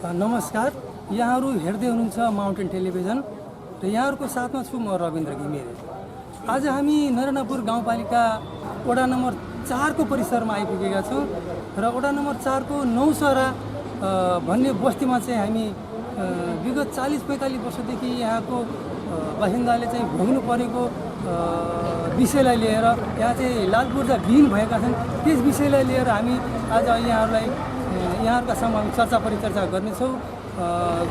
नमस्कार, यहाँहरू हेर्दै हुनुहुन्छ माउन्टेन टेलिभिजन र यहाँहरूको साथमा छु म रविन्द्र घिमिरे। आज हामी नरेनापुर गाउँपालिका वडा नम्बर 4 को परिसरमा आइपुगेका छौँ र वडा नम्बर 4 को नौसरा भन्ने बस्तीमा चाहिँ हामी विगत 40-45 वर्षदेखि यहाँको बासिन्दाले चाहिँ भोग्नु परेको विषयलाई लिएर यहाँ चाहिँ लाल पूर्जा विहीन भएका छन्, त्यस विषयलाई लिएर हामी आज यहाँहरूका सामु हामी चर्चा परिचर्चा गर्नेछौँ।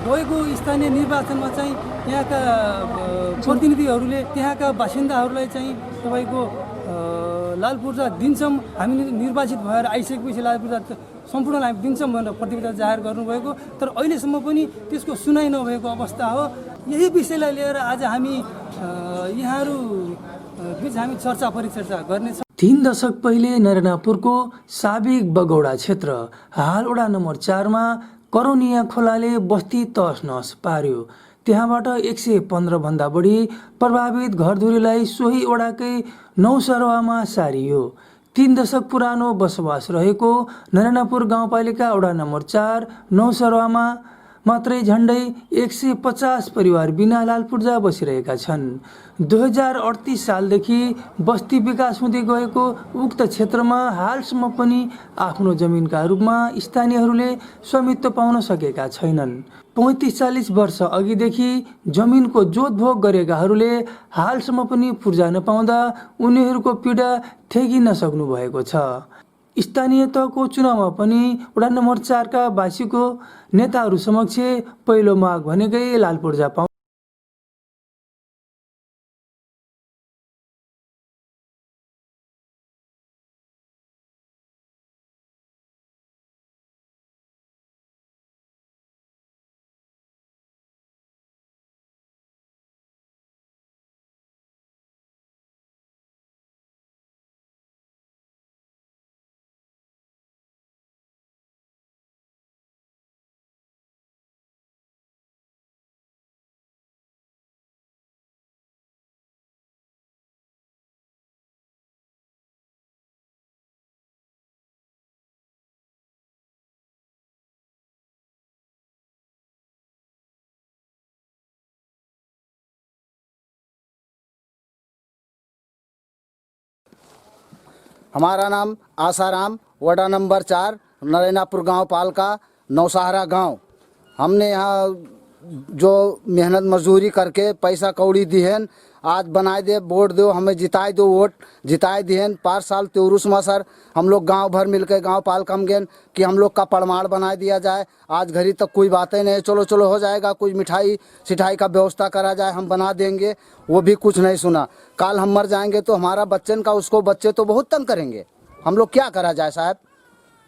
गएको स्थानीय निर्वाचनमा चाहिँ यहाँका प्रतिनिधिहरूले त्यहाँका बासिन्दाहरूलाई चाहिँ तपाईँको लाल पूर्जा दिन्छौँ, हामी निर्वाचित भएर आइसकेपछि लाल पूर्जा सम्पूर्णलाई हामी दिन्छौँ भनेर प्रतिबद्धता जाहेर गर्नुभएको, तर अहिलेसम्म पनि त्यसको सुनाइ नभएको अवस्था हो। यही विषयलाई लिएर आज हामी यहाँहरू बिच हामी चर्चा परिचर्चा गर्नेछौँ। 3 दशक पहिले नरेनापुरको साबिक बगौडा क्षेत्र हाल वडा नम्बर 4 मा करोनिया खोलाले बस्ती तहस नहस पार्यो। त्यहाँबाट 115 भन्दा बढी प्रभावित घरधुरीलाई सोही वडाकै नौसरवामा सारियो। 3 दशक पुरानो बसोबास रहेको नरेनापुर गाउँपालिका वडा नम्बर 4 नौसरवामा मात्रै झन्डै 150 परिवार बिना लाल पूर्जा बसिरहेका छन्। 2038 सालदेखि बस्ती विकास हुँदै गएको उक्त क्षेत्रमा हालसम्म पनि आफ्नो जमिनका रूपमा स्थानीयहरूले स्वामित्व पाउन सकेका छैनन्। 35-40 वर्ष अघिदेखि जमिनको जोतभोग गरेकाहरूले हालसम्म पनि पूर्जा नपाउँदा उनीहरूको पीडा ठेगिन सक्नु भएको छ। स्थानीय तहको चुनावमा पनि वडा नम्बर 4 का वासीको नेताहरू समक्ष पहिलो माग भनेकै लाल पूर्जा पाउनु। हमारा नाम आसाराम, वडा नंबर 4 नरेनापुर गांव पालिका नौसहारा गांव। हमने यहाँ जो मेहनत मजदूरी करके पैसा कौड़ी दिहन, आज बनाए दे वोट दो, हमें जिताए दो, वोट जिताए दिहन। 5 साल त्योरुस में सर हम लोग गांव भर मिलकर गांव पालिका में गए कि हम लोग का प्रमाण बना दिया जाए। आज घड़ी तक कोई बातें नहीं, चलो चलो हो जाएगा, कुछ मिठाई सिठाई का व्यवस्था करा जाए, हम बना देंगे, वो भी कुछ नहीं सुना। काल हम मर जाएंगे तो हमारा बच्चन का उसको बच्चे तो बहुत तंग करेंगे, हम लोग क्या करा जाए साहब?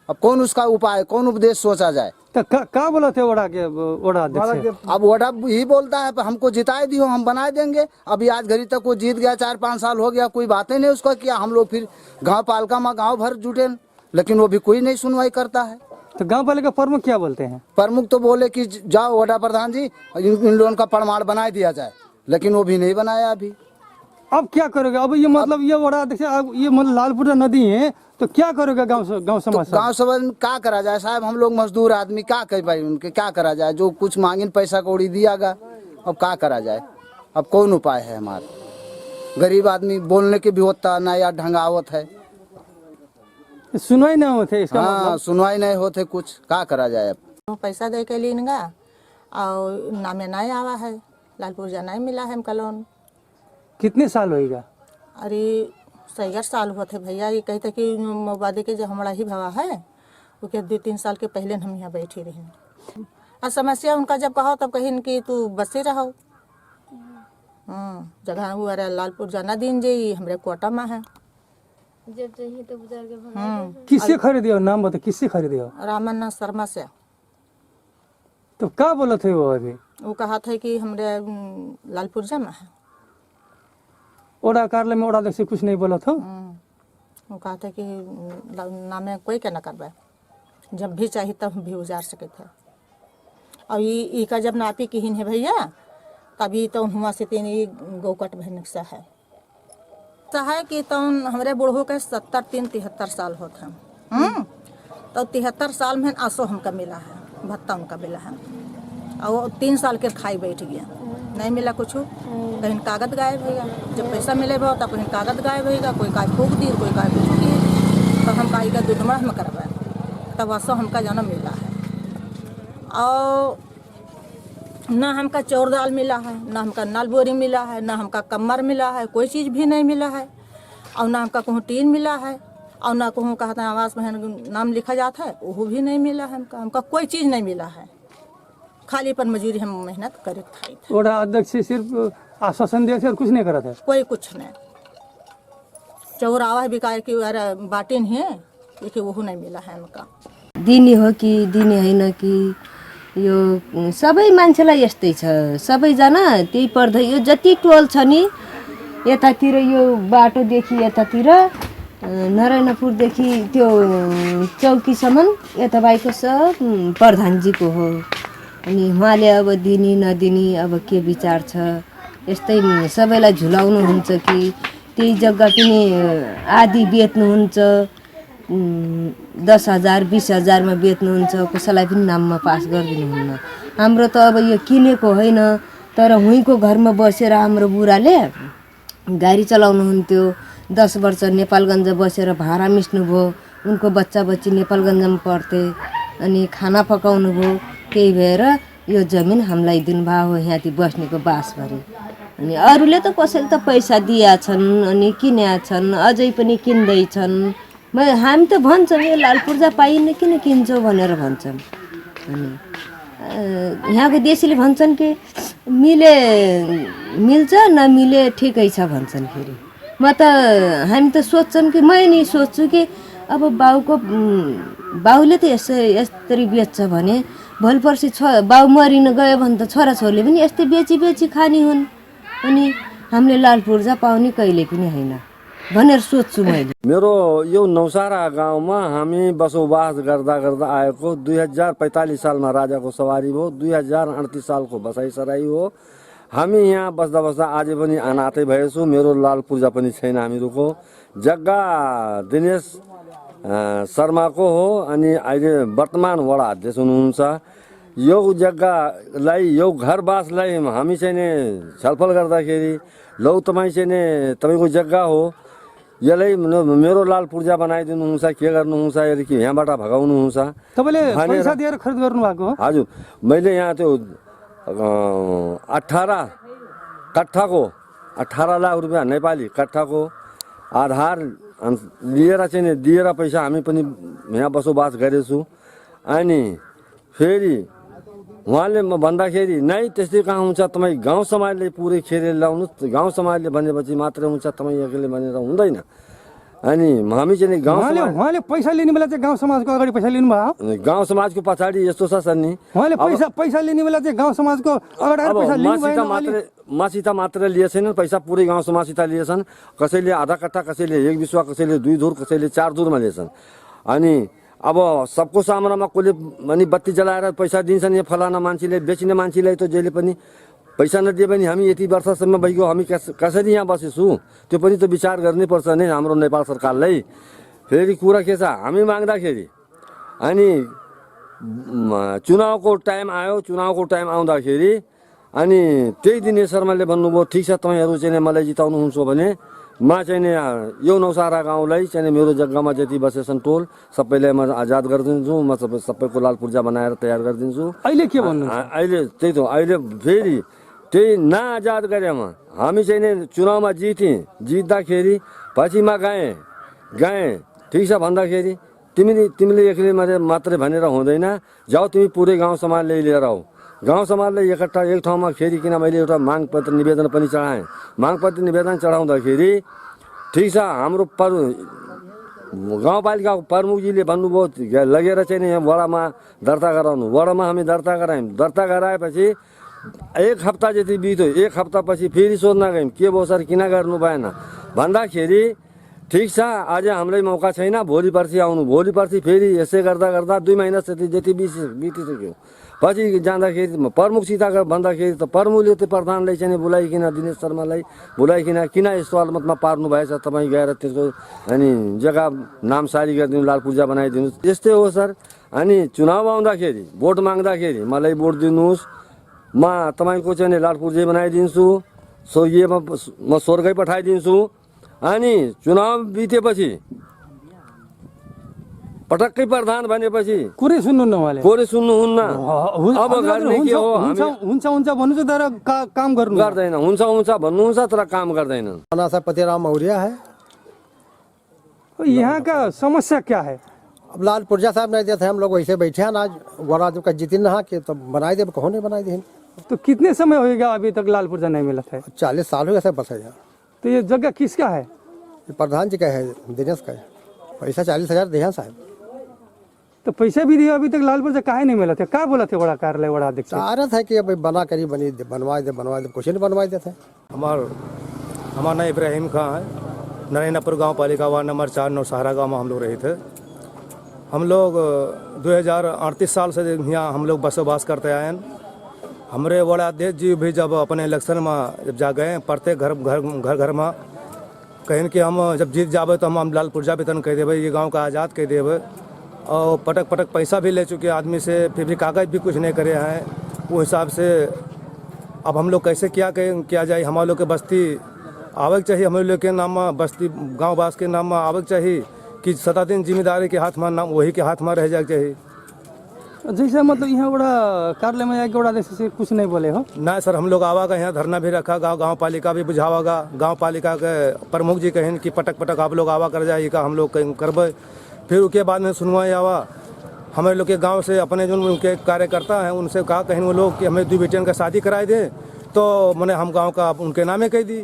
अब कौन उसका उपाय, कौन उपदेश सोचा जाए? तो क्या बोला थे वडा अध्यक्ष? अब वडा ही बोलता है हमको जिताए दियो, हम बना देंगे। अभी आज घड़ी तक वो जीत गया, 4-5 साल हो गया, कोई बातें नहीं उसका किया। हम लोग फिर गांव पालिका में गांव भर जुटे, लेकिन वो भी कोई नहीं सुनवाई करता है। तो गांव पालिका प्रमुख क्या बोलते हैं? प्रमुख तो बोले कि जाओ वडा प्रधान जी, इन लोगों का प्रमाण बना दिया जाए, लेकिन वो भी नहीं बनाया अभी। अब क्या करोगे? अब ये मतलब ये वडा अध्यक्ष ये मतलब लाल पूर्जा नदी है तो क्या करोगे? गांव समाज गांव समाज में क्या करा जाए साहब? हम लोग मजदूर आदमी क्या कर भाई, उनके क्या करा जाए? जो कुछ मांगिन पैसा कौड़ी दियागा, अब क्या करा जाए? अब कौन उपाय है हमारा? गरीब आदमी बोलने के भी होता ना, या ढंगावत है, सुनवाई नहीं होते इसका हाँ, सुनवाई नहीं होते, कुछ क्या करा जाए? अब पैसा दे के लीनगा और नामे नहीं आवा है, लाल पूर्जा नहीं मिला है हमका लोन। कितने साल होएगा? अरे 6 साल हुआ थे भैया। ये कहते कि मोबादी के जो हमारा ही भवा है वो के 2-3 साल के पहले हम यहाँ बैठी रही। और समस्या उनका जब कहो तब कहीं कि तू बसे रहो, जगह वो अरे लाल पूर्जा न दिन जी हमरे कोटा में है। जब चाहिए तो बुझा के किससे खरीदे हो? नाम बता, किससे खरीदे हो? रामन्ना शर्मा से। तो क्या बोला थे वो? अभी वो कहा था कि हमरे लाल पूर्जा में है। ओडा कार्यालय में ओडा अध्यक्ष कुछ नहीं बोला था? वो कहा था कि नामे कोई क्या न करवाए, जब भी चाहिए तब भी उजार सके थे। और ये का जब नापी किहिन है भैया, तभी तो हुआ से तीन गौकट भरने सा है कि तो हमारे बूढ़ों के 73-73 साल होते हैं। तो 73 साल में आंसू हमका मिला है। भत्ता उनका मिला है। और वो 3 साल के खाई बैठ गया, नहीं मिला कुछ। कहीं कागज गायब होगा, जब पैसा मिलेगा तब कहीं कागज गायब होगा, कोई का फूक दी, कोई का कुछ दी। तब हम का 2 नंबर में करवाए, तब वैसा हमका जन्म मिला है। और ना हमका चौर दाल मिला है, ना हमका नल बोरी मिला है, ना हमका कमर मिला है, कोई चीज़ भी नहीं मिला है। और ना हमका कहूँ टीन मिला है, और ना कहूँ कहते हैं आवास में नाम लिखा जाता है, वो भी नहीं मिला है। हमका कोई चीज़ नहीं मिला है, खाली पर मजूरी हम मेहनत करे खाई थे। वोड़ा अध्यक्ष सिर्फ आश्वासन दिए थे और कुछ नहीं करा था। कोई कुछ नहीं, चौरावा बिका कि अरे बाटिन है कि वो नहीं मिला है हमका। दिने हो कि दिने होइन कि यो सबै मान्छेलाई यस्तै छ, सबैजना त्यही पर्दै। यो जति टोल छ नि यतातिर, यो बाटोदेखि यतातिर नारायणपुरदेखि त्यो चौकीसम्म यता बाहेक सब प्रधानजीको हो। अनि उहाँले अब दिने नदिने अब के विचार छ, यस्तै सबैलाई झुलाउनुहुन्छ कि त्यही जग्गा पनि आधी बेच्नुहुन्छ, 10,000 20,000मा बेच्नुहुन्छ, कसैलाई पनि नाममा पास गरिदिनुहुन्न। हाम्रो त अब यो किनेको होइन, तर हुँको घरमा बसेर हाम्रो बुढाले गाडी चलाउनुहुन्थ्यो, 10 वर्ष नेपालगञ्ज बसेर भाडा मिच्नुभयो, उनको बच्चा बच्ची नेपालगञ्जमा पढ्थे, अनि खाना पकाउनु भयो। त्यही भएर यो जमिन हामीलाई दिनुभयो हो, यहाँ बस्नेको बासभरि। अनि अरूले त कसैले त पैसा दिया छन्, अनि किन्या छन्, अझै पनि किन्दैछन्। हामी त भन्छौँ यो लाल पूर्जा पाइन्न किन किन्छौ भनेर भन्छौँ। अनि यहाँको देशीले भन्छन् कि मिल्छ नमिले ठिकै छ भन्छन्। फेरि म त हामी त सोच्छौँ कि मै नि सोच्छु कि अब बाउले त यसरी बेच्छ भने भोलि पर्सि बाउ मरिन गयो भने त छोराछोरीले पनि यस्तै बेची खाने हुन्, अनि हामीले लाल पूर्जा पाउने कहिले पनि होइन भनेर सोच्छु मैले। मेरो यो नौसारा गाउँमा हामी बसोबास गर्दा गर्दा आएको 2045 सालमा राजाको सवारी भयो, 2038 सालको बसाइसराई हो। हामी यहाँ बस्दा बस्दा आज पनि अनाथै भएछु। मेरो लाल पूर्जा पनि छैन। हामीहरूको जग्गा दिनेश शर्माको हो, अनि अहिले वर्तमान वडा अध्यक्ष हुनुहुन्छ। यो जग्गालाई, यो घरवासलाई हामी चाहिँ नि छलफल गर्दाखेरि लौ तपाईँ चाहिँ नि तपाईँको जग्गा हो, यसलाई मेरो लाल पूर्जा बनाइदिनुहुन्छ, के गर्नुहुन्छ, यदि कि यहाँबाट भगाउनुहुन्छ। तपाईँले पैसा दिएर खरिद गर्नुभएको हो? हजुर, मैले यहाँ त्यो 18 कट्ठाको 18 लाख रुपियाँ नेपाली कट्ठाको आधार लिएर चाहिँ नि दिएर पैसा हामी पनि यहाँ बसोबास गरेछु। अनि फेरि उहाँले म भन्दाखेरि नै त्यस्तै कहाँ हुन्छ, तपाईँ गाउँ समाजले पुरै खेरेर ल्याउनुहोस्, गाउँ समाजले भनेपछि मात्रै हुन्छ, तपाईँ एक्लै भनेर हुँदैन। अनि हामी चाहिँ उहाँले पैसा लिने बेला चाहिँ गाउँ समाजको अगाडि पैसा लिनुभयो? गाउँ समाजको पछाडि यस्तो छ सर नि, उहाँले पैसा लिने बेला चाहिँ गाउँ समाजको अगाडि पैसा लिनुभयो? मसित मात्र लिएछन् पैसा, पुरै गाउँ समाजसित लिएछन्। कसैले आधा कट्ठा, कसैले 1 बिस्वा, कसैले 2 धुर, कसैले 4 धुरमा लिएछन्। अनि अब सबको सामनामा कसले अनि बत्ती जलाएर पैसा दिन्छन्। यो फलाना मान्छेले, बेच्ने मान्छेलाई त जहिले पनि पैसा नदिए पनि हामी यति वर्षसम्म भइगयो, हामी कसरी यहाँ बसेछु त्यो पनि त विचार गर्नै पर्छ नि हाम्रो नेपाल सरकारलाई। फेरि कुरा के छ, हामी माग्दाखेरि अनि चुनावको टाइम आयो, चुनावको टाइम आउँदाखेरि अनि त्यही दिनेश शर्माले भन्नुभयो, ठिक छ तपाईँहरू चाहिँ मलाई जिताउनुहुन्छ भने म चाहिँ नि यो नौसारा गाउँलाई चाहिँ मेरो जग्गामा जति बसेछन् टोल सबैलाई म आजाद गरिदिन्छु, म सबैको लाल पूर्जा बनाएर तयार गरिदिन्छु। अहिले के भन्नु? अहिले त्यही त, अहिले फेरि त्यही नआजाद गरेमा हामी चाहिँ नि चुनावमा जित्दाखेरि पछिमा गएँ ठिक छ भन्दाखेरि तिमीले एक्लै मात्रै भनेर हुँदैन, जाऊ तिमी पुरै गाउँ समाजले लिएर आऊ। गाउँ समाजलाई एकट्ठा एक ठाउँमा खेरिकन मैले एउटा माग पत्र निवेदन पनि चढाएँ। माग पत्र निवेदन चढाउँदाखेरि ठिक छ हाम्रो गाउँपालिकाको प्रमुखजीले भन्नुभयो लगेर चाहिँ यहाँ वडामा दर्ता गराउनु। वडामा हामी दर्ता गरायौँ। दर्ता गराएपछि 1 हप्ता जति बित्यो। 1 हप्तापछि फेरि सोध्न गयौँ के भयो सर किन गर्नु भएन भन्दाखेरि ठिक छ आज हामीलाई मौका छैन, भोलि पर्सि आउनु। भोलि पर्सि फेरि यसै गर्दा गर्दा 2 महिना जति बितिसक्यो। पछि जाँदाखेरि प्रमुखसित भन्दाखेरि त प्रमुखले त्यो प्रधानलाई चाहिँ बोलाइकन दिनेश शर्मालाई बोलाइकन किन यस्तो हालतमा पार्नु भएछ तपाईँ गएर त्यसको अनि जग्गा नाम सारी गरिदिनु, लाल पूर्जा बनाइदिनु। यस्तै हो सर, अनि चुनाव आउँदाखेरि भोट माग्दाखेरि मलाई भोट दिनुहोस्, म तपाईँको चाहिँ लालपुर्जे बनाइदिन्छु, स्वर्गीयमा म स्वर्गै पठाइदिन्छु। अनि चुनाव बितेपछि पटक्कै प्रधान भनेपछि कुरै सुन्नुहुन्न उहाँले। कोरे सुन्नुहुन्न। अब हजुर, गर्ने के हो? हुन्छ हुन्छ हुन्छ भन्नु चाहिँ तर काम गर्नु गर्दैन। हुन्छ हुन्छ भन्नुहुन्छ तर काम गर्दैनन्। सा पतिराम मौर्य है। यहाँ का समस्या क्या है? अब लाल पुर्जा साहब नहीं देते, हम लोग वैसे बैठे हैं ना, आज गोरा जो का जितिन रहा कि तो बनाए दे, कहो नहीं बनाए दे। तो कितने समय होगा अभी तक लाल पुर्जा नहीं मिला था? 40 साल हो गए सर बस यहाँ। तो ये जगह किसका है? ये प्रधान जी का है, दिनेश का है। पैसा 40,000 दिया साहब। तो पैसा भी दिया, अभी तक लाल पुर्जा काहे नहीं मिला था? क्या बोला थे बड़ा कार्यालय बड़ा अध्यक्ष? चाह रहा था कि अब बना करी बनी बनवाए दे, कुछ नहीं बनवाए देते। हमारा नाम इब्राहिम खां है। नरेनापुर गांव पालिका वार्ड नंबर 4 नौसहारा गांव में हम लोग रहे थे। हम लोग 2038 साल से यहाँ हम लोग बसोबास करते आए हैं। हमारे वार्ड अध्यक्ष जी भी जब अपने इलेक्शन में जब जा गए, प्रत्येक घर में कहें कि हम जब जीत जावे तो हम लाल पुर्जा वेतन कह देवे, ये गांव का आज़ाद कह देवे। और पटक पैसा भी ले चुके आदमी से, फिर भी कागज़ भी कुछ नहीं करे हैं। वो हिसाब से अब हम लोग कैसे किया जाए? हमारे लोग के बस्ती आवे के चाहिए, हमारे लोग के नाम में बस्ती गाँव वास के नाम में आवे के चाहिए कि 7 दिन जिम्मेदारी के हाथ में नाम वही के हाथ में रह जाए चाहिए। जैसे मतलब यहाँ बड़ा कार्यालय में जाके बड़ा से कुछ नहीं बोले हो? ना सर, हम लोग आवागा यहाँ धरना भी रखा, गांव पालिका भी बुझावागा। गांव पालिका के प्रमुख जी कहें कि पटक आप लोग आवा कर जाइएगा, हम लोग करबे। फिर उसके बाद में सुनवाई आवा। हमारे लोग के गांव से अपने जो उनके कार्यकर्ता हैं उनसे कहा कहीं वो लोग कि हमें 2 बेटियों का शादी कराए दें, तो मैंने हम गांव का उनके नामे कह दी।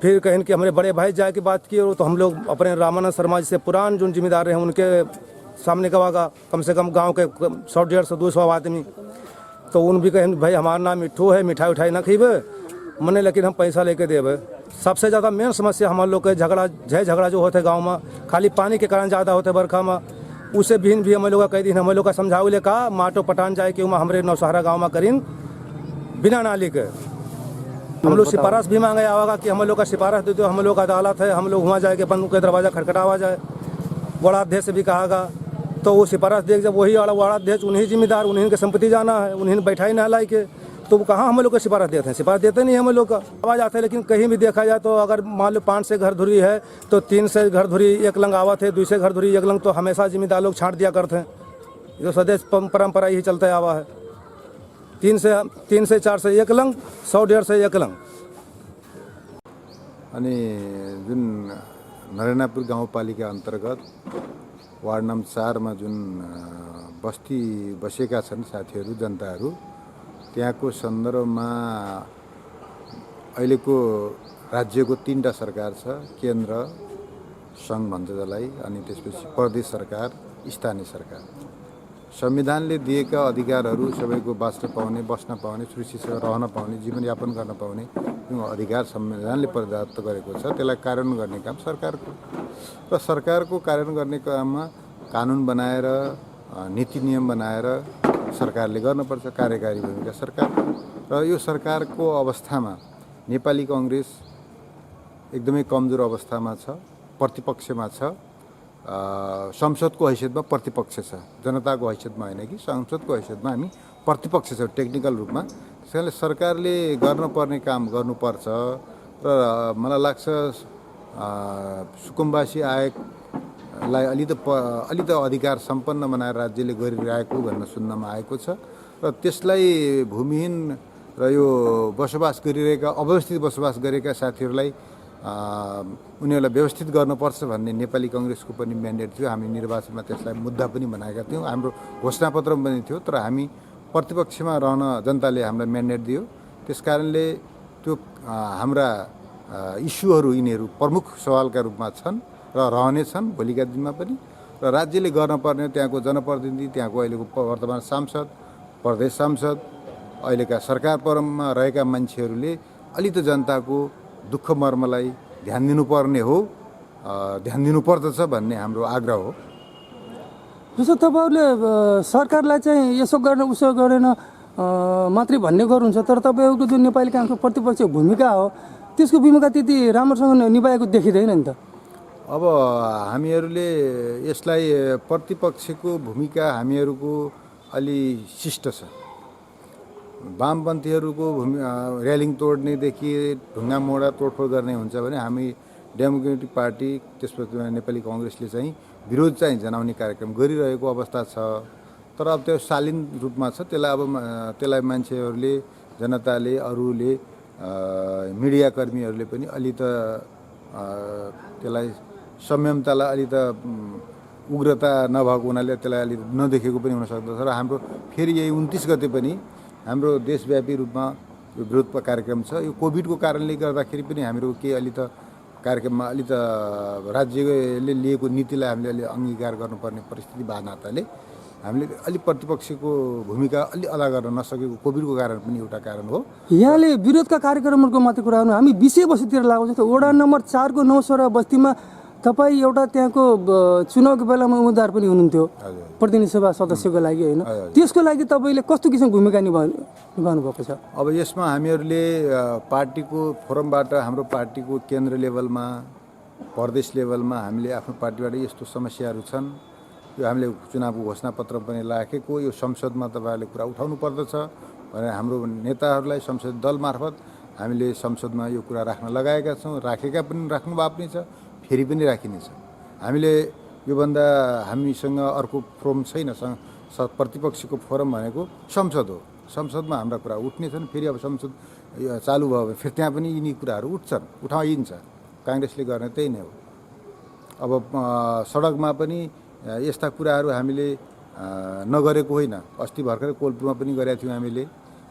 फिर कहें कि हमारे बड़े भाई जाए की बात की, तो हम लोग अपने रामानंद शर्मा जी से पुरान जो जिम्मेदार हैं उनके सामने गवागा, कम से कम गांव के 100-150-200 आदमी। तो उन भी कहें भाई हमारा नाम मिठू है, मिठाई उठाई ना खीबे मने, लेकिन हम पैसा लेके देवे। सबसे ज़्यादा मेन समस्या हमारे लोग के झगड़ा जो होते गांव में, खाली पानी के कारण ज़्यादा होते बरखा में। उससे भी हम लोग का कई दिन हम लोग का समझावे ले कहा माटो पटान जाए कि हमारे नौसहारा गाँव में करीन बिना नाली के। हम लोग सिफारिश भी मांगे आवागा कि हम लोग का सिफारिश दे दो, हम लोग का अदालत है, हम लोग वहाँ जाए के अपन के दरवाज़ा खटखटावा जाए। वार्ड अध्यक्ष से भी कहागा, तो वो सिफारिश देख जब वही वार्ड अध्यक्ष उन्हीं जिम्मेदार, उन्हीं के संपत्ति जाना है, उन्हीं बैठाई ना लाई के, तो कहाँ हम लोग को सिफारिश देते हैं? सिफारिश देते नहीं हम लोग का। आवाज़ आते हैं, लेकिन कहीं भी देखा जाए तो अगर मान लो 5 से घर धुरी है तो 3 से घर धुरी 1 लंग आवत है, 2 से घर धुरी 1 लंग, तो हमेशा जिम्मेदार लोग छाँट दिया करते हैं। जो सदैव परंपरा ही चलता आवा है। 3 से 4 से 1 लंग, 100-150 से 1 लंग। अनि जुन नरेनापुर गाउँपालिका अन्तर्गत वार्ड नम्बर 4 मा जुन बस्ती बसेका छन् साथीहरू, जनताहरू, त्यहाँको सन्दर्भमा अहिलेको राज्यको 3टा सरकार छ, केन्द्र सङ्घ भन्छ जसलाई, अनि त्यसपछि प्रदेश सरकार, स्थानीय सरकार। संविधानले दिएका अधिकारहरू सबैको बाँच्न पाउने, बस्न पाउने, सुरक्षित रहन पाउने, जीवनयापन गर्न पाउने जुन अधिकार संविधानले प्रदत्त गरेको छ त्यसलाई कार्यान्वयन गर्ने काम सरकारको र सरकारको कार्यान्वयन गर्ने काममा कानुन बनाएर, नीति नियम बनाएर सरकारले गर्नुपर्छ। कार्यकारी भूमिका सरकारको र यो सरकारको अवस्थामा नेपाली कांग्रेस एकदमै कमजोर अवस्थामा छ, प्रतिपक्षमा छ। संसदको हैसियतमा प्रतिपक्ष छ, जनताको हैसियतमा होइन कि संसदको हैसियतमा हामी प्रतिपक्ष छ टेक्निकल रूपमा। त्यसैले सरकारले गर्नुपर्ने काम गर्नुपर्छ र मलाई लाग्छ सुकुम्बासी आयोगलाई अलि त अधिकार सम्पन्न बनाएर राज्यले गरिरहेको भन्न सुन्नमा आएको छ र त्यसलाई भूमिहीन र यो बसोबास गरिरहेका अव्यवस्थित बसोबास गरेका साथीहरूलाई उनीहरूलाई व्यवस्थित गर्नुपर्छ भन्ने नेपाली कांग्रेसको पनि म्यान्डेट थियो। हामी निर्वाचनमा त्यसलाई मुद्दा पनि बनाएका थियौँ, हाम्रो घोषणापत्र पनि थियो, तर हामी प्रतिपक्षमा रहन जनताले हामीलाई म्यान्डेट दियो। त्यसकारणले त्यो हाम्रा इस्युहरू यिनीहरू प्रमुख सवालका रूपमा छन् र रहनेछन् भोलिका दिनमा पनि। र राज्यले गर्नुपर्ने त्यहाँको जनप्रतिनिधि, त्यहाँको अहिलेको वर्तमान सांसद, प्रदेश सांसद, अहिलेका सरकार परमा रहेका मान्छेहरूले अलि त जनताको दुःख मर्मलाई ध्यान दिनुपर्ने हो, ध्यान दिनुपर्दछ भन्ने हाम्रो आग्रह हो। जस्तो तपाईँहरूले सरकारलाई चाहिँ यसो गर्न उसो गरेन मात्रै भन्ने गर्नुहुन्छ, तर तपाईँहरूको जुन नेपाली कांग्रेसको प्रतिपक्ष भूमिका हो त्यसको भूमिका त्यति राम्रोसँग निभाएको देखिँदैन नि त। अब हामीहरूले यसलाई प्रतिपक्षको भूमिका हामीहरूको अलि शिष्ट छ। वामपन्थीहरूको रेलिङ तोड्नेदेखि ढुङ्गा मोडा तोडफोड गर्ने हुन्छ भने हामी डेमोक्रेटिक पार्टी त्यसपछि नेपाली कङ्ग्रेसले चाहिँ विरोध चाहिँ जनाउने कार्यक्रम गरिरहेको अवस्था छ। तर अब त्यो शालीन रूपमा छ। त्यसलाई मान्छेहरूले, जनताले, अरूले, मिडियाकर्मीहरूले पनि अलि त त्यसलाई संयमतालाई अलि त उग्रता नभएको हुनाले त्यसलाई अलि नदेखेको पनि हुनसक्दछ। र हाम्रो फेरि यही 29 गते पनि हाम्रो देशव्यापी रूपमा यो विरोध कार्यक्रम छ। यो कोभिडको कारणले गर्दाखेरि पनि हाम्रो के अलि त कार्यक्रममा अलि त राज्यले लिएको नीतिलाई हामीले अलि अङ्गीकार गर्नुपर्ने परिस्थिति भएको नाताले हामीले अलि प्रतिपक्षको भूमिका अलि अदा गर्न नसकेको कोभिडको कारण पनि एउटा कारण हो। यहाँले विरोधका कार्यक्रमहरूको मात्रै कुरा गर्नु, हामी विषयवस्तुतिर लागौँ। जस्तो वडा नम्बर 4 को नौसरा बस्तीमा तपाईँ एउटा त्यहाँको चुनावको बेलामा उम्मेदवार पनि हुनुहुन्थ्यो प्रतिनिधि सभा सदस्यको लागि, होइन? त्यसको लागि तपाईँले कस्तो किसिमको भूमिका निभाउनु भएको छ? अब यसमा हामीहरूले पार्टीको फोरमबाट, हाम्रो पार्टीको केन्द्र लेभलमा, प्रदेश लेभलमा हामीले आफ्नो पार्टीबाट यस्तो समस्याहरू छन्, यो हामीले चुनावको घोषणापत्र पनि राखेको, यो संसदमा तपाईँहरूले कुरा उठाउनु पर्दछ भनेर हाम्रो नेताहरूलाई संसदीय दल मार्फत हामीले संसदमा यो कुरा राख्न लगाएका छौँ। राखेका पनि, राख्नु भएको पनि छ, फेरि पनि राखिनेछ। हामीले योभन्दा हामीसँग अर्को फोरम छैन। प्रतिपक्षको फोरम भनेको संसद हो। संसदमा हाम्रा कुरा उठ्नेछन्। फेरि अब संसद चालु भयो भने फेरि त्यहाँ पनि यिनी कुराहरू उठ्छन्, उठाइन्छ। काङ्ग्रेसले गर्ने त्यही नै हो। अब सडकमा पनि यस्ता कुराहरू हामीले नगरेको होइन। अस्ति भर्खरै कोलपुरमा पनि गरेका थियौँ हामीले।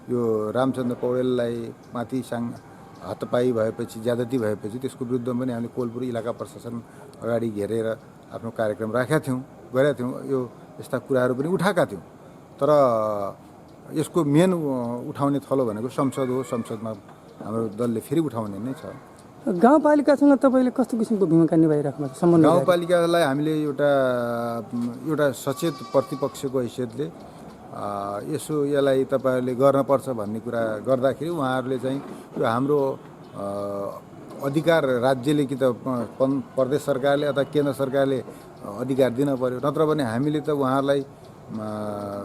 यो रामचन्द्र पौडेललाई माथि हातपाई भएपछि, ज्यादती भएपछि त्यसको विरुद्धमा पनि हामीले कोलपुर इलाका प्रशासन अगाडि घेरेर आफ्नो कार्यक्रम राखेका थियौँ, गरेका थियौँ। यो यस्ता कुराहरू पनि उठाएका थियौँ। तर यसको मेन उठाउने थलो भनेको संसद हो। संसदमा हाम्रो दलले फेरि उठाउने नै छ। गाउँपालिकासँग तपाईँले कस्तो किसिमको भूमिका निभाइराख्नु भएको छ? गाउँपालिकालाई हामीले एउटा सचेत प्रतिपक्षको हैसियतले यसो यसलाई तपाईँहरूले गर्नुपर्छ भन्ने कुरा गर्दाखेरि उहाँहरूले चाहिँ यो हाम्रो अधिकार राज्यले कि त प्रदेश सरकारले अथवा केन्द्र सरकारले अधिकार दिन पर्यो, नत्र भने हामीले त उहाँहरूलाई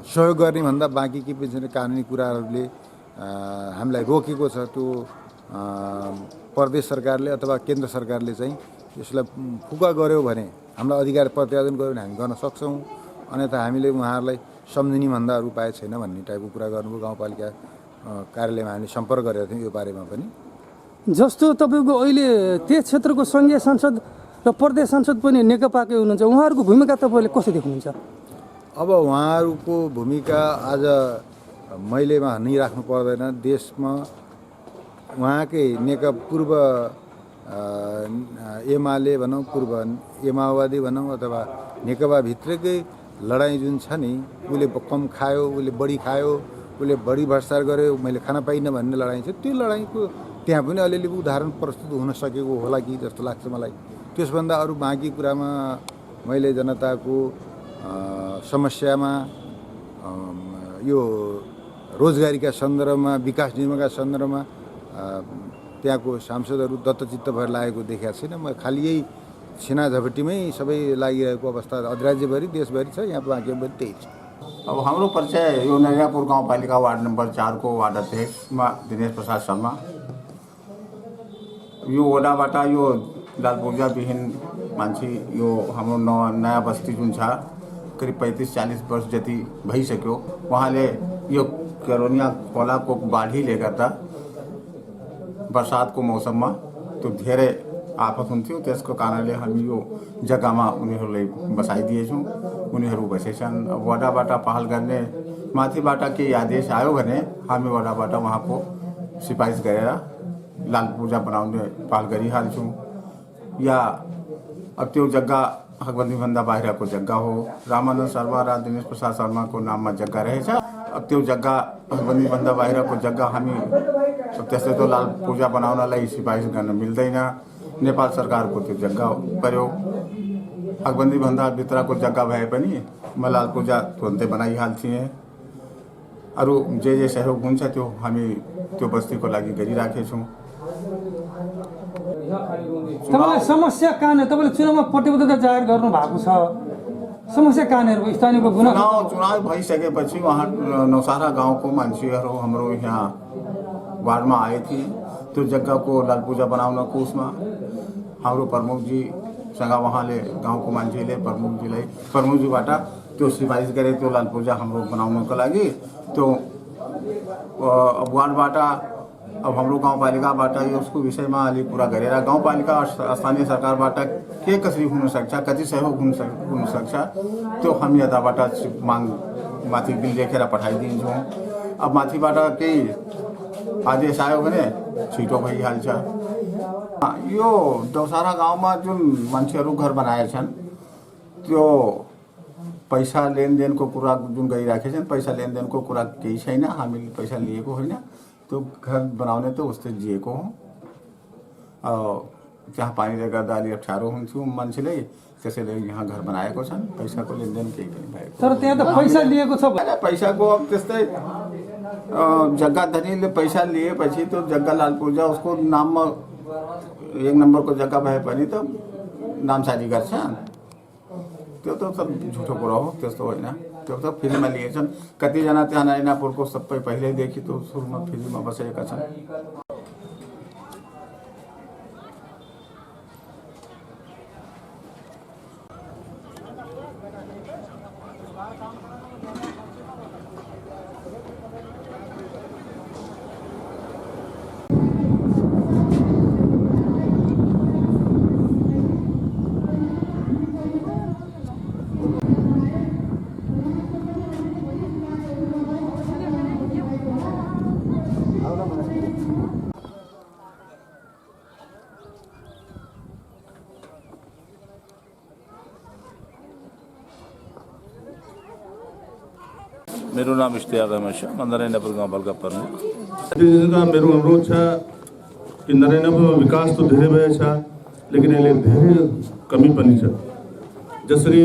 सहयोग गर्ने भन्दा बाँकी के पनि छैन। कानुनी कुराहरूले हामीलाई रोकेको छ। त्यो प्रदेश सरकारले अथवा केन्द्र सरकारले चाहिँ यसलाई फुका गर्यो भने, हामीलाई अधिकार प्रत्यायोजन गर्यो भने हामी गर्न सक्छौँ। अन्यथा हामीले उहाँहरूलाई सम्झिने भन्दा अरू उपाय छैन भन्ने टाइपको कुरा गर्नुभयो। गाउँपालिका कार्यालयमा हामीले सम्पर्क गरेका थियौँ यो बारेमा पनि। जस्तो तपाईँको अहिले त्यस क्षेत्रको सङ्घीय सांसद र प्रदेश सांसद पनि नेकपाकै हुनुहुन्छ, उहाँहरूको भूमिका तपाईँले कसरी देख्नुहुन्छ? अब उहाँहरूको भूमिका आज मैले भनिराख्नु पर्दैन। देशमा उहाँकै पूर्व एमाले भनौँ, पूर्व माओवादी भनौँ, अथवा नेकपाभित्रकै लडाइँ जुन छ नि, उसले कम खायो, उसले बढी खायो, उसले बढी भ्रष्टाचार गर्यो, मैले खान पाइनँ भन्ने लडाइँ छ। त्यो लडाइँको त्यहाँ पनि अलिअलि उदाहरण प्रस्तुत हुन सकेको होला कि जस्तो लाग्छ मलाई। त्यसभन्दा अरू बाँकी कुरामा मैले जनताको समस्यामा, यो रोजगारीका सन्दर्भमा, विकास निर्माणका सन्दर्भमा त्यहाँको सांसदहरू दत्तचित्त भएर लागेको देखेको छैन। म खालि यही सेना झपटीमै सबै लागिरहेको अवस्था अधिराज्यभरि, देशभरि छ। यहाँ बाँकीमा पनि त्यही छ। अब हाम्रो परिचय यो नैनापुर गाउँपालिका वार्ड नम्बर 4 को वार्ड अध्यक्षमा दिनेश प्रसाद शर्मा। यो वडाबाट यो लालपूर्जा विहीन मान्छे, यो हाम्रो नयाँ बस्ती जुन छ करिब 35-40 वर्ष जति भइसक्यो। उहाँले यो केरोनिया खोलाको बाढीले गर्दा बर्सातको मौसममा त्यो धेरै आफत हुन्थ्यो। त्यसको कारणले हामी यो जग्गामा उनीहरूलाई बसाइदिएछौँ। उनीहरू बसेछन्। अब वडाबाट पहल गर्ने माथिबाट केही आदेश आयो भने हामी वडाबाट उहाँको सिफारिस गरेर लालपूर्जा बनाउने पहल गरिहाल्छौँ। या अब त्यो जग्गा हकबन्दीभन्दा बाहिरको जग्गा हो। रामानन्द शर्मा र दिनेश प्रसाद शर्माको नाममा जग्गा रहेछ। अब त्यो जग्गा हकबन्दीभन्दा बाहिरको जग्गा हामी त्यसै त लालपूर्जा बनाउनलाई सिफारिस गर्न मिल्दैन। नेपाल सरकारको त्यो जग्गा पर्यो। हकबन्दीभन्दा भित्रको जग्गा भए पनि म लालपूर्जा तुरन्तै बनाइहाल्थेँ। अरू जे सहयोग हुन्छ त्यो हामी त्यो बस्तीको लागि गरिराखेछौँ। तपाईँलाई समस्या कहाँनिर तपाईँले चुनावमा प्रतिबद्धता जाहेर गर्नु भएको छ समस्या कहाँनिर हो स्थानीयको गुनासो चुनाव भइसकेपछि वहाँ नौसारा गाउँको मान्छेहरू हाम्रो यहाँ वार्डमा आए थिए त्यो जग्गाको लाल पूजा बनाउनको उसमा हाम्रो प्रमुखजीसँग उहाँले गाउँको मान्छेले प्रमुखजीबाट त्यो सिफारिस गरे त्यो लाल पूजा हाम्रो बनाउनको लागि त्यो वार्डबाट अब हाम्रो गाउँपालिकाबाट यसको विषयमा अलिक कुरा गरेर गाउँपालिका स्थानीय सरकारबाट के कसरी हुनसक्छ कति सहयोग हुनसक्छ त्यो हामी यताबाट माग माथि बिल लेखेर पठाइदिन्छौँ। अब माथिबाट केही आदेश आयो भने छिटो भइहाल्छ। यो दौसारा गाउँमा जुन मान्छेहरू घर बनाएछन् त्यो पैसा लेनदेनको कुरा जुन गरिराखेका छन् पैसा लेनदेनको कुरा केही छैन। हामीले पैसा लिएको होइन त्यो घर बनाउने त उस्तै जिएको हो। त्यहाँ पानीले गर्दा अलि अप्ठ्यारो हुन्थ्यो मान्छेले त्यसैले यहाँ घर बनाएको छन् पैसाको लेनदेन केही पनि भएको तर त्यहाँ त पैसा लिएको छ पैसाको अब त्यस्तै जग्गा धनीले पैसा लिएपछि त्यो जग्गा लाल पूजा उसको नाममा 1 नम्बरको जग्गा भए पनि त नामसारी गर्छ त्यो त सब झुटो कुरा हो। त्यस्तो होइन त्यो त फ्रीमा लिएछन्। कतिजना त्यहाँ नैनापुरको सबै पहिल्यैदेखि त्यो सुरुमा फ्रीमा बसेका छन्। मेरो नाम इश्तियाक अहमद शाह म नरैनापुर गाउँपालिका प्रमुख। मेरो अनुरोध छ कि नरैनापुरमा विकास तो धेरै भएछ लेकिन यसले धेरै कमी पनि छ। जसरी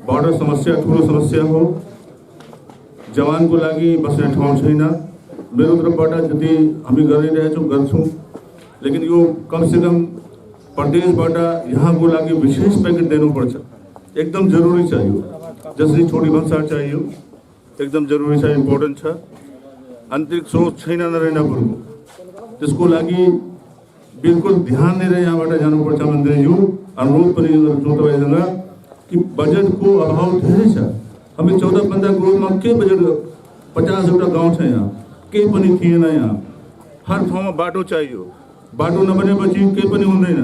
बर्डर समस्या ठुलो समस्या हो, जवानको लागि बस्ने ठाउँ छैन। मेरो तर्फबाट जति हामी गरिरहेछौँ गर्छौँ लेकिन यो कमसेकम प्रदेशबाट यहाँको लागि विशेष पैकेट दिनुपर्छ। एकदम जरुरी छ यो। जसरी छोटी भन्सार चाहियो एकदम जरुरी छ, इम्पोर्टेन्ट छ। आन्तरिक सोच छैन नरैनापुरको, त्यसको लागि बिल्कुल ध्यान दिएर यहाँबाट जानुपर्छ। मन्त्रीज्यू अनुरोध पनि गर्छु तपाईँसँग कि बजेटको अभाव धेरै छ। हामी 14-15 करोडमा के बजेट 50वटा गाउँ छ यहाँ, केही पनि थिएन। यहाँ हर ठाउँमा बाटो चाहियो, बाटो नबनेपछि केही पनि हुँदैन।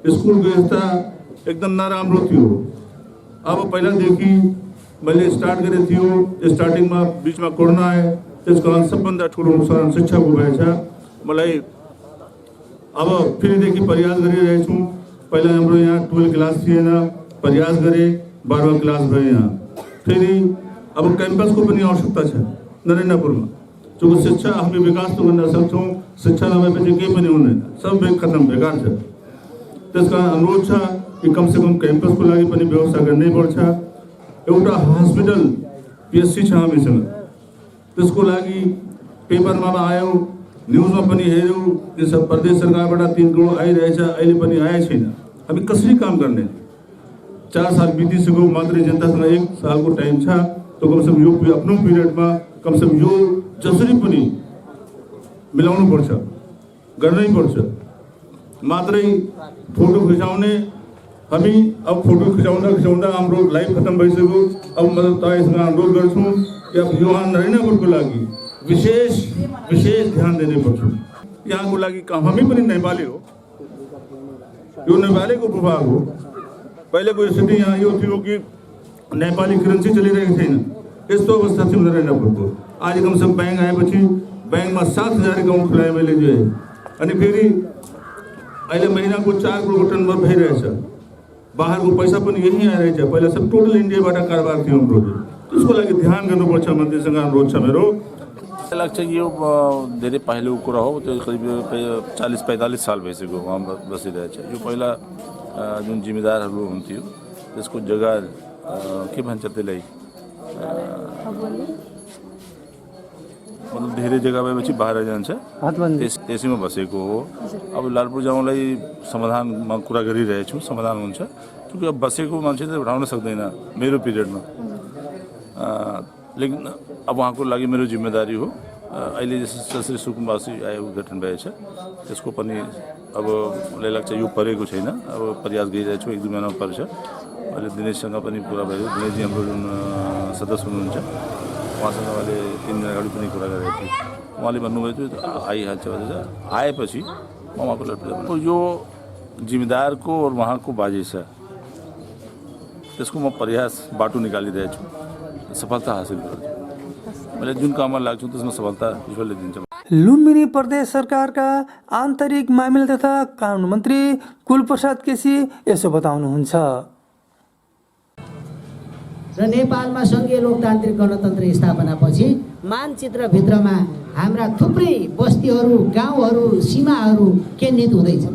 स्कुलको व्यवस्था एकदम नराम्रो थियो। अब पहिलादेखि मैले स्टार्ट गरेको थियो, स्टार्टिङमा बिचमा कोरोना आयो, त्यसको कारण सबभन्दा ठुलो नुकसान शिक्षाको भएछ। मलाई अब फेरिदेखि प्रयास गरिरहेछु। पहिला हाम्रो यहाँ 12 क्लास थिएन, प्रयास गरेँ 12वां क्लास भयो यहाँ। फेरि अब क्याम्पसको पनि आवश्यकता छ नरैनापुरमा। जो शिक्षा हामी विकास तो गर्न सक्छौँ, शिक्षा नभएपछि केही पनि हुँदैन, सब खत्म बेकार छ। त्यसका अनुरोध छ कि कमसेकम क्याम्पसको लागि पनि व्यवस्था गर्नै पर्छ। एउटा हस्पिटल पिएचसी छ हामीसँग, त्यसको लागि पेपरमा आयो, न्युजमा पनि हेऱ्यौँ कि सब प्रदेश सरकारबाट 3 करोड आइरहेछ, अहिले पनि आएको छैन। हामी कसरी काम गर्ने? 4 साल बितिसक्यो, मात्रै जनतासँग 1 सालको टाइम छ। तो कमसेकम यो आफ्नो पिरियडमा कमसेकम यो जसरी पनि मिलाउनु पर्छ, गर्नै पर्छ। मात्रै फोटो खिचाउने हामी अब फोटो खिचाउँदा हाम्रो लाइफ खत्म भइसक्यो। अब म तपाईँसँग अनुरोध गर्छु कि अब यहाँ नरैनापुरको लागि विशेष ध्यान दिनै पर्छ। यहाँको लागि हामी पनि नेपाली हो, यो नेपालीको भूभाग हो। पहिलेको स्थिति यहाँ यो थियो कि नेपाली करेन्सी चलिरहेको छैन, यस्तो अवस्था थियो नरैनापुरको। आज कमसेकम ब्याङ्क आएपछि ब्याङ्कमा 7,000 अकाउन्ट खुलाएँ मैले जो। अनि फेरि अहिले महिनाको 4 करोड टर्नओभर भइरहेछ। बाहरको पैसा पनि यही आइरहेछ। पहिला सब टोटल इन्डियाबाट कारोबार थियो हाम्रो। त्यसको लागि ध्यान गर्नुपर्छ, मन्त्रीसँग अनुरोध छ मेरो। लाग्छ यो धेरै पहिलेको कुरा हो, त्यो करिब 40-45 साल भइसक्यो वहाँ बसिरहेछ। यो पहिला जुन जिम्मेदारहरू हुन्थ्यो त्यसको जग्गा के भन्छ त्यसलाई मतलब धेरै जग्गा भएपछि बाहिर जान्छ त्यसैमा बसेको हो। अब लालपुर्जाउँलाई समाधानमा कुरा गरिरहेछु, समाधान हुन्छ क्योंकि अब बसेको मान्छे त उठाउन सक्दैन मेरो पिरियडमा, लेकिन अब उहाँको लागि मेरो जिम्मेदारी हो। अहिले जसरी सुकुम्बासी आयोग गठन भएछ त्यसको पनि अब मलाई लाग्छ यो परेको छैन, अब प्रयास गरिरहेको छु, 1-2 महिना पर्छ। अहिले दिनेशसँग पनि कुरा भयो, दिनेशजी हाम्रो जुन सदस्य हुनुहुन्छ उहाँसँग मैले 3 दिन अगाडि पनि कुरा गरेको थिएँ। उहाँले भन्नुभयो थियो आइहाल्छ भनेर, आएपछि म उहाँको लटपुर्जा यो जिम्मेदारको और उहाँको बाजे छ, त्यसको म प्रयास बाटो निकालिरहेको छु, सफलता हासिल गर्छु। मैले जुन काममा लाग्छु त्यसमा सफलता ईश्वरले दिन्छ। लुम्बिनी प्रदेश सरकारका आन्तरिक मामिला तथा कानुन मन्त्री कुलप्रसाद केसी यसो बताउनुहुन्छ। र नेपालमा सङ्घीय लोकतान्त्रिक गणतन्त्र स्थापनापछि मानचित्रभित्रमा हाम्रा थुप्रै बस्तीहरू, गाउँहरू, सीमाहरू केन्द्रित हुँदैछ।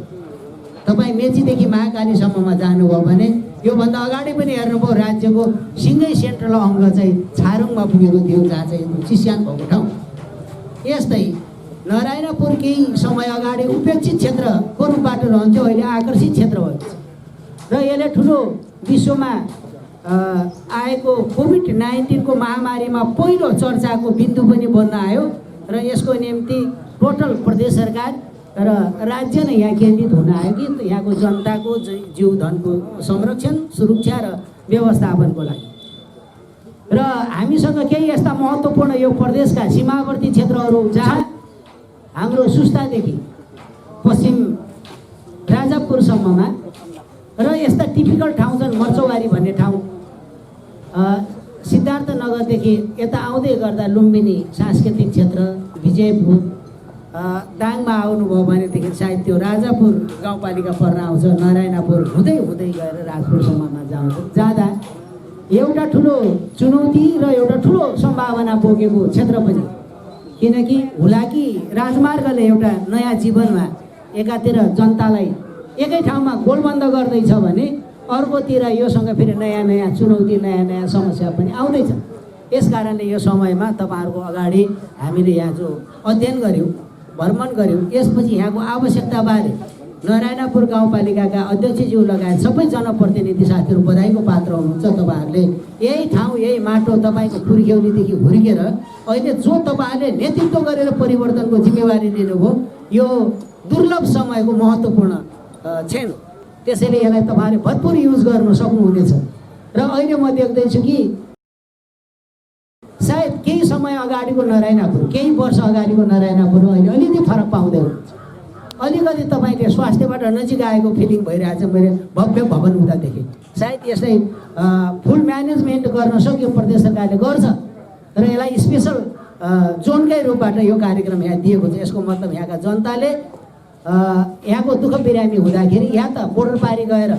तपाईँ मेचीदेखि महाकालीसम्ममा जानुभयो भने योभन्दा अगाडि पनि हेर्नुभयो राज्यको सिङ्गै सेन्ट्रल अङ्ग चाहिँ छारुङमा पुगेको थियो, जहाँ चाहिँ चिस्यान भएको ठाउँ। यस्तै नारायणपुर केही समय अगाडि उपेक्षित क्षेत्रको रूपबाट रहन्थ्यो, अहिले आकर्षित क्षेत्र भएको छ। र यसले ठुलो विश्वमा आएको कोभिड-19 को महामारीमा पहिलो चर्चाको बिन्दु पनि बन्न आयो र यसको निम्ति टोटल प्रदेश सरकार र राज्य नै यहाँ केन्द्रित हुन आयो कि यहाँको जनताको जीवधनको संरक्षण, सुरक्षा र व्यवस्थापनको लागि। र हामीसँग केही यस्ता महत्त्वपूर्ण यो प्रदेशका सीमावर्ती क्षेत्रहरू जहाँ हाम्रो सुस्तादेखि पश्चिम राजापुरसम्ममा र यस्ता टिपिकल ठाउँ छन्, मर्चौवारी भन्ने ठाउँ, सिद्धार्थनगरदेखि यता आउँदै गर्दा लुम्बिनी सांस्कृतिक क्षेत्र, विजयपुर, दाङमा आउनुभयो भनेदेखि सायद त्यो राजापुर गाउँपालिका पर्न आउँछ, नारायणपुर हुँदै हुँदै गएर राजपुरसम्ममा जाँदा एउटा ठुलो चुनौती र एउटा ठुलो सम्भावना बोकेको क्षेत्र पनि, किनकि हुलाकी राजमार्गले एउटा नयाँ जीवनमा एकातिर जनतालाई एकै ठाउँमा गोलबन्द गर्दैछ भने अर्कोतिर योसँग फेरि नयाँ नयाँ चुनौती, नयाँ नयाँ समस्या पनि आउँदैछ। यस कारणले यो समयमा तपाईँहरूको अगाडि हामीले यहाँ जो अध्ययन गऱ्यौँ, भ्रमण गऱ्यौँ, यसपछि यहाँको आवश्यकताबारे नारायणपुर गाउँपालिकाका अध्यक्षज्यू लगायत सबै जनप्रतिनिधि साथीहरू बधाईको पात्र हुनुहुन्छ। तपाईँहरूले यही ठाउँ, यही माटो तपाईँको पुर्ख्यौलीदेखि हुर्केर अहिले जो तपाईँहरूले नेतृत्व गरेर परिवर्तनको जिम्मेवारी लिनुभयो, यो दुर्लभ समयको महत्त्वपूर्ण क्षण, त्यसैले यसलाई तपाईँहरूले भरपुर युज गर्न सक्नुहुनेछ। र अहिले म देख्दैछु कि सायद केही समय अगाडिको नारायणपुर, केही वर्ष अगाडिको नारायणपुर अहिले अलिकति फरक पाउँदै हुनुहुन्छ। अलिकति तपाईँले स्वास्थ्यबाट नजिक आएको फिलिङ भइरहेछ। मैले भव्य भवन हुँदा देखेँ। सायद यसलाई फुल म्यानेजमेन्ट गर्न सक्यो, प्रदेश सरकारले गर्छ र यसलाई स्पेसल जोनकै रूपबाट यो कार्यक्रम यहाँ दिएको छ। यसको मतलब यहाँका जनताले यहाँको दुःख बिरामी हुँदाखेरि या त बोर्डर पारी गएर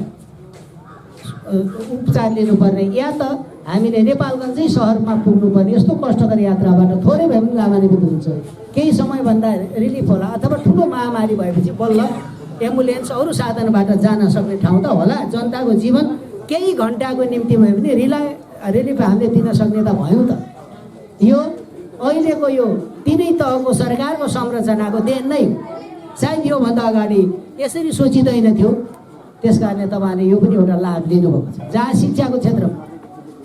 उपचार लिनुपर्ने, या त हामीले नेपालगञ्जै सहरमा पुग्नुपर्ने, यस्तो कष्टकर यात्राबाट थोरै भए पनि लाभान्वित हुन्छ। केही समयभन्दा रिलिफ होला, अथवा ठुलो महामारी भएपछि बल्ल एम्बुलेन्स अरू साधनबाट जान सक्ने ठाउँ त होला। जनताको जीवन केही घन्टाको निम्ति भए पनि रिलिफ हामीले दिन सक्ने त भयौँ त। यो अहिलेको यो तिनै तहको सरकारको संरचनाको देन नै सायद योभन्दा अगाडि यसरी सोचिँदैन थियो। त्यस कारणले तपाईँले यो पनि एउटा लाभ लिनुभएको छ। जहाँ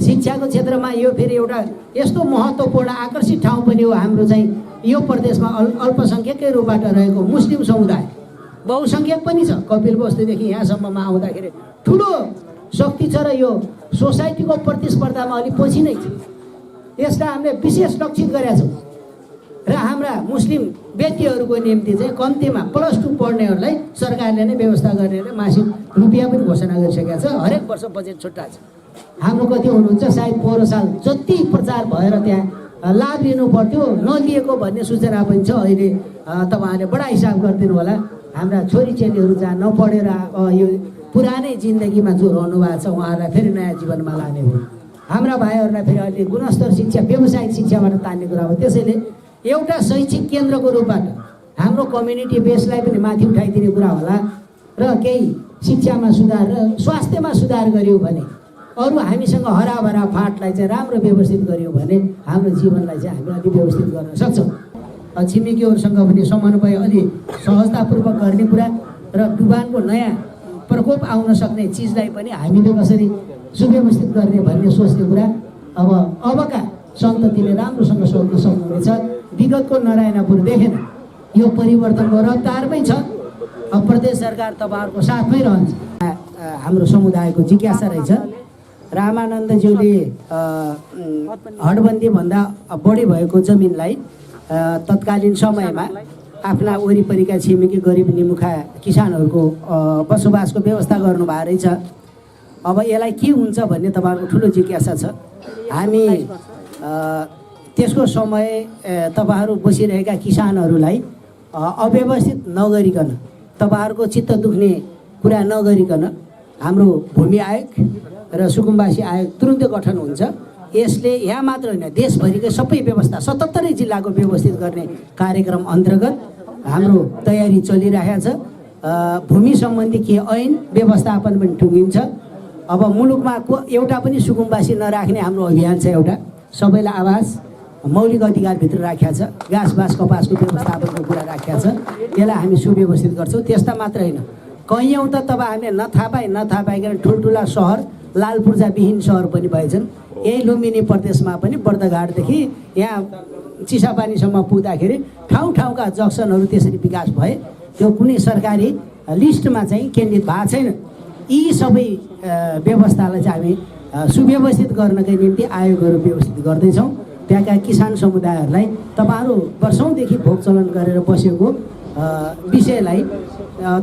शिक्षाको क्षेत्रमा यो फेरि एउटा यस्तो महत्त्वपूर्ण आकर्षित ठाउँ पनि हो हाम्रो चाहिँ यो प्रदेशमा अल्पसङ्ख्यकै रूपबाट रहेको मुस्लिम समुदाय बहुसङ्ख्यक पनि छ। कपिलवस्तुदेखि यहाँसम्ममा आउँदाखेरि ठुलो शक्ति छ र यो सोसाइटीको प्रतिस्पर्धामा अलिक पछि नै छ। यसलाई हामीले विशेष लक्षित गरेका छौँ र हाम्रा मुस्लिम व्यक्तिहरूको निम्ति चाहिँ कम्तीमा +2 पढ्नेहरूलाई सरकारले नै व्यवस्था गरेर मासिक रुपियाँ पनि घोषणा गरिसकेको छ। हरेक वर्ष बजेट छुट्टा छ। हाम्रो कति हुनुहुन्छ, सायद पोहोर साल जति प्रचार भएर त्यहाँ लाभ लिनु पर्थ्यो नलिएको भन्ने सूचना पनि छ। अहिले तपाईँहरूले बडा हिसाब गरिदिनु होला। हाम्रा छोरीचेलीहरू जहाँ नपढेर यो पुरानै जिन्दगीमा जो रहनु भएको छ उहाँहरूलाई फेरि नयाँ जीवनमा लाने हो। हाम्रा भाइहरूलाई फेरि अहिले गुणस्तर शिक्षा, व्यावसायिक शिक्षाबाट तान्ने कुरा हो। त्यसैले एउटा शैक्षिक केन्द्रको रूपबाट हाम्रो कम्युनिटी बेसलाई पनि माथि उठाइदिने कुरा होला र केही शिक्षामा सुधार र स्वास्थ्यमा सुधार गर्यो भने अरू हामीसँग हराभरा फाँटलाई चाहिँ राम्रो व्यवस्थित गऱ्यौँ भने हाम्रो जीवनलाई चाहिँ हामी अलि व्यवस्थित गर्न सक्छौँ। छिमेकीहरूसँग पनि समन्वय अलि सहजतापूर्वक गर्ने कुरा र डुबानको नयाँ प्रकोप आउन सक्ने चिजलाई पनि हामीले कसरी सुव्यवस्थित गर्ने भन्ने सोच्ने कुरा अबका सन्ततिले राम्रोसँग सोच्न सक्नुहुनेछ। विगतको नारायणपुर देखेन, यो परिवर्तनको रफ्तारमै छ। अब प्रदेश सरकार तपाईँहरूको साथमै रहन्छ। हाम्रो समुदायको जिज्ञासा रहेछ, रामानन्दज्यूले हडबन्दीभन्दा बढी भएको जमिनलाई तत्कालीन समयमा आफ्ना वरिपरिका छिमेकी गरिब निमुखा किसानहरूको बसोबासको व्यवस्था गर्नुभएको रहेछ। अब यसलाई के हुन्छ भन्ने तपाईँहरूको ठुलो जिज्ञासा छ। हामी त्यसको समय तपाईँहरू बसिरहेका किसानहरूलाई अव्यवस्थित नगरिकन, तपाईँहरूको चित्त दुख्ने कुरा नगरिकन हाम्रो भूमि आयोग र सुकुम्बासी आयोग तुरुन्तै गठन हुन्छ। यसले यहाँ मात्र होइन, देशभरिकै सबै व्यवस्था 77 जिल्लाको व्यवस्थित गर्ने कार्यक्रम अन्तर्गत हाम्रो तयारी चलिरहेको छ। भूमि सम्बन्धी के ऐन व्यवस्थापन पनि टुङ्गिन्छ। अब मुलुकमा एउटा पनि सुकुम्बासी नराख्ने हाम्रो अभियान छ। एउटा सबैलाई आवास मौलिक अधिकारभित्र राखेको छ। घाँस बाँस कपासको व्यवस्थापनको कुरा राखेको छ। यसलाई हामी सुव्यवस्थित गर्छौँ। त्यस्ता मात्र होइन, कैयौँ त हामीले नथाहा पाइकन ठुल्ठुला सहर लाल पूर्जाविहीन सहर पनि भएछन्। यही लुम्बिनी प्रदेशमा पनि बर्दघाटदेखि यहाँ चिसापानीसम्म पुग्दाखेरि ठाउँका जक्सनहरू त्यसरी विकास भए। त्यो कुनै सरकारी लिस्टमा चाहिँ केन्द्रित भएको छैन। यी सबै व्यवस्थालाई चाहिँ हामी सुव्यवस्थित गर्नकै निम्ति आयोगहरू व्यवस्थित गर्दैछौँ। त्यहाँका किसान समुदायहरूलाई तपाईँहरू वर्षौँदेखि भोग चलन गरेर बसेको विषयलाई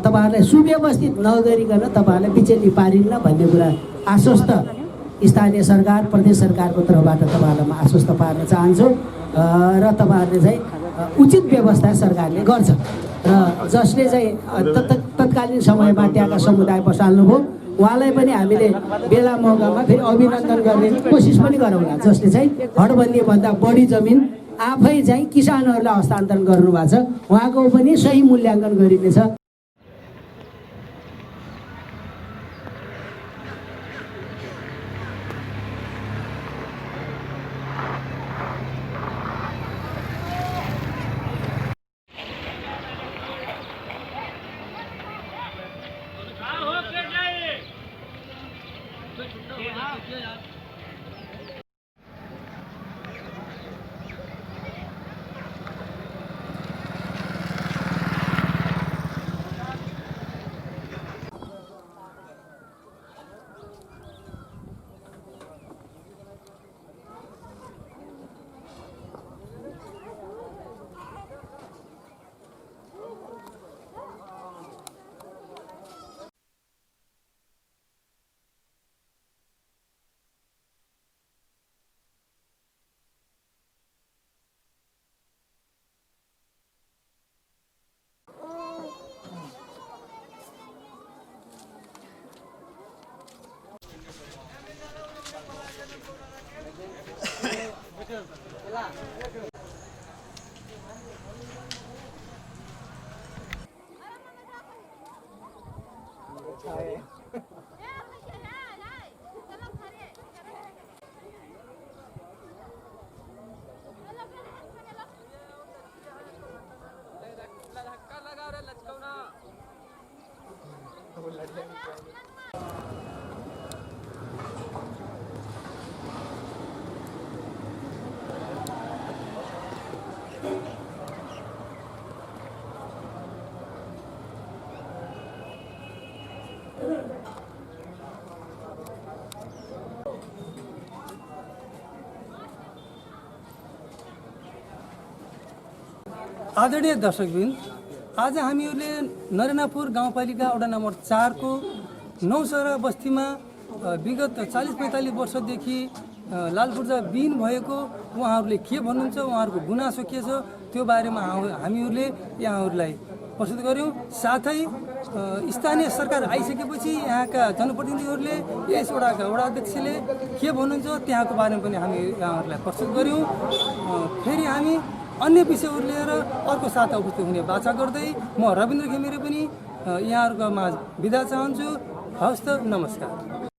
तपाईँहरूलाई सुव्यवस्थित नगरिकन तपाईँहरूलाई बिचेली पारिन्न भन्ने कुरा आश्वस्त स्थानीय सरकार प्रदेश सरकारको तर्फबाट तपाईँहरूलाई म आश्वस्त पार्न चाहन्छु। र तपाईँहरूले चाहिँ उचित व्यवस्था सरकारले गर्छ र जसले चाहिँ तत्कालीन समयमा त्यहाँका समुदाय बसाल्नुभयो उहाँलाई पनि हामीले बेला मौकामा फेरि अभिनन्दन गर्ने कोसिस पनि गरौँला। जसले चाहिँ हडबन्दीभन्दा बढी जमिन आफै चाहिँ किसानहरूलाई हस्तान्तरण गर्नुभएको छ, उहाँको पनि सही मूल्याङ्कन गरिनेछ। आदरणीय दर्शकबिन, आज हामीहरूले नरेनापुर गाउँपालिका वडा नम्बर 4 को नौसरा बस्तीमा विगत 40-45 वर्षदेखि लाल पूर्जा विहीन भएको उहाँहरूले के भन्नुहुन्छ, उहाँहरूको गुनासो के छ, त्यो बारेमा हामीहरूले यहाँहरूलाई प्रस्तुत गर्यौँ। साथै स्थानीय सरकार आइसकेपछि यहाँका जनप्रतिनिधिहरूले यस वडाका वडाध्यक्षले के भन्नुहुन्छ त्यहाँको बारेमा पनि हामी यहाँहरूलाई प्रस्तुत गर्यौँ। फेरि हामी अन्य विषयहरू लिएर अर्को साता उपस्थित हुने बाचा गर्दै म रविन्द्र घिमिरे पनि यहाँहरूको माझ बिदा चाहन्छु। हवस् त, नमस्कार।